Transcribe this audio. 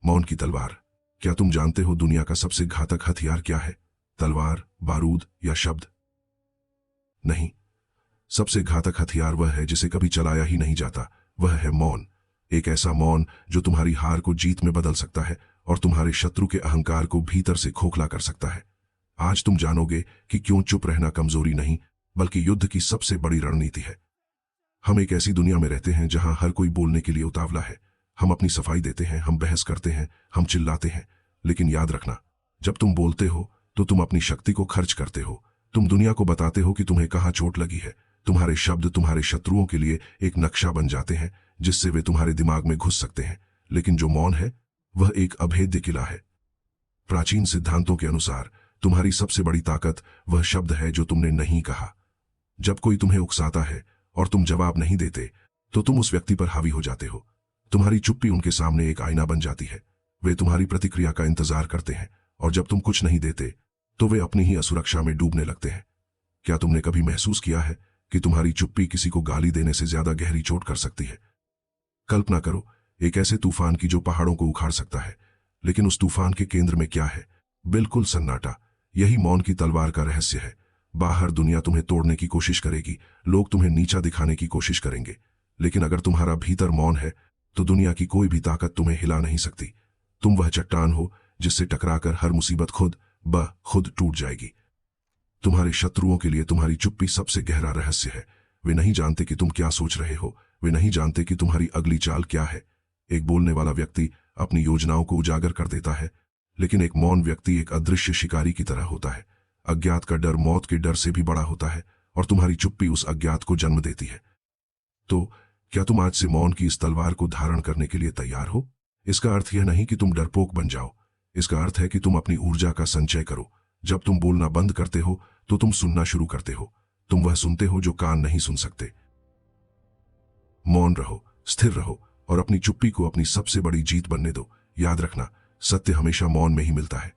मौन की तलवार। क्या तुम जानते हो दुनिया का सबसे घातक हथियार क्या है? तलवार, बारूद या शब्द? नहीं, सबसे घातक हथियार वह है जिसे कभी चलाया ही नहीं जाता। वह है मौन। एक ऐसा मौन जो तुम्हारी हार को जीत में बदल सकता है और तुम्हारे शत्रु के अहंकार को भीतर से खोखला कर सकता है। आज तुम जानोगे कि क्यों चुप रहना कमजोरी नहीं, बल्कि युद्ध की सबसे बड़ी रणनीति है। हम एक ऐसी दुनिया में रहते हैं जहां हर कोई बोलने के लिए उतावला है। हम अपनी सफाई देते हैं, हम बहस करते हैं, हम चिल्लाते हैं। लेकिन याद रखना, जब तुम बोलते हो तो तुम अपनी शक्ति को खर्च करते हो। तुम दुनिया को बताते हो कि तुम्हें कहाँ चोट लगी है। तुम्हारे शब्द तुम्हारे शत्रुओं के लिए एक नक्शा बन जाते हैं जिससे वे तुम्हारे दिमाग में घुस सकते हैं। लेकिन जो मौन है वह एक अभेद्य किला है। प्राचीन सिद्धांतों के अनुसार तुम्हारी सबसे बड़ी ताकत वह शब्द है जो तुमने नहीं कहा। जब कोई तुम्हें उकसाता है और तुम जवाब नहीं देते तो तुम उस व्यक्ति पर हावी हो जाते हो। तुम्हारी चुप्पी उनके सामने एक आईना बन जाती है। वे तुम्हारी प्रतिक्रिया का इंतजार करते हैं और जब तुम कुछ नहीं देते तो वे अपनी ही असुरक्षा में डूबने लगते हैं। क्या तुमने कभी महसूस किया है कि तुम्हारी चुप्पी किसी को गाली देने से ज्यादा गहरी चोट कर सकती है? कल्पना करो एक ऐसे तूफान की जो पहाड़ों को उखाड़ सकता है, लेकिन उस तूफान के केंद्र में क्या है? बिल्कुल सन्नाटा। यही मौन की तलवार का रहस्य है। बाहर दुनिया तुम्हें तोड़ने की कोशिश करेगी, लोग तुम्हें नीचा दिखाने की कोशिश करेंगे, लेकिन अगर तुम्हारा भीतर मौन है तो दुनिया की कोई भी ताकत तुम्हें हिला नहीं सकती। तुम वह चट्टान हो जिससे टकराकर हर मुसीबत खुद टूट जाएगी। तुम्हारे शत्रुओं के लिए तुम्हारी चुप्पी सबसे गहरा रहस्य है। वे नहीं जानते कि तुम क्या सोच रहे हो, वे नहीं जानते कि तुम्हारी अगली चाल क्या है। एक बोलने वाला व्यक्ति अपनी योजनाओं को उजागर कर देता है, लेकिन एक मौन व्यक्ति एक अदृश्य शिकारी की तरह होता है। अज्ञात का डर मौत के डर से भी बड़ा होता है और तुम्हारी चुप्पी उस अज्ञात को जन्म देती है। तो क्या तुम आज से मौन की इस तलवार को धारण करने के लिए तैयार हो? इसका अर्थ यह नहीं कि तुम डरपोक बन जाओ। इसका अर्थ है कि तुम अपनी ऊर्जा का संचय करो। जब तुम बोलना बंद करते हो तो तुम सुनना शुरू करते हो। तुम वह सुनते हो जो कान नहीं सुन सकते। मौन रहो, स्थिर रहो और अपनी चुप्पी को अपनी सबसे बड़ी जीत बनने दो। याद रखना, सत्य हमेशा मौन में ही मिलता है।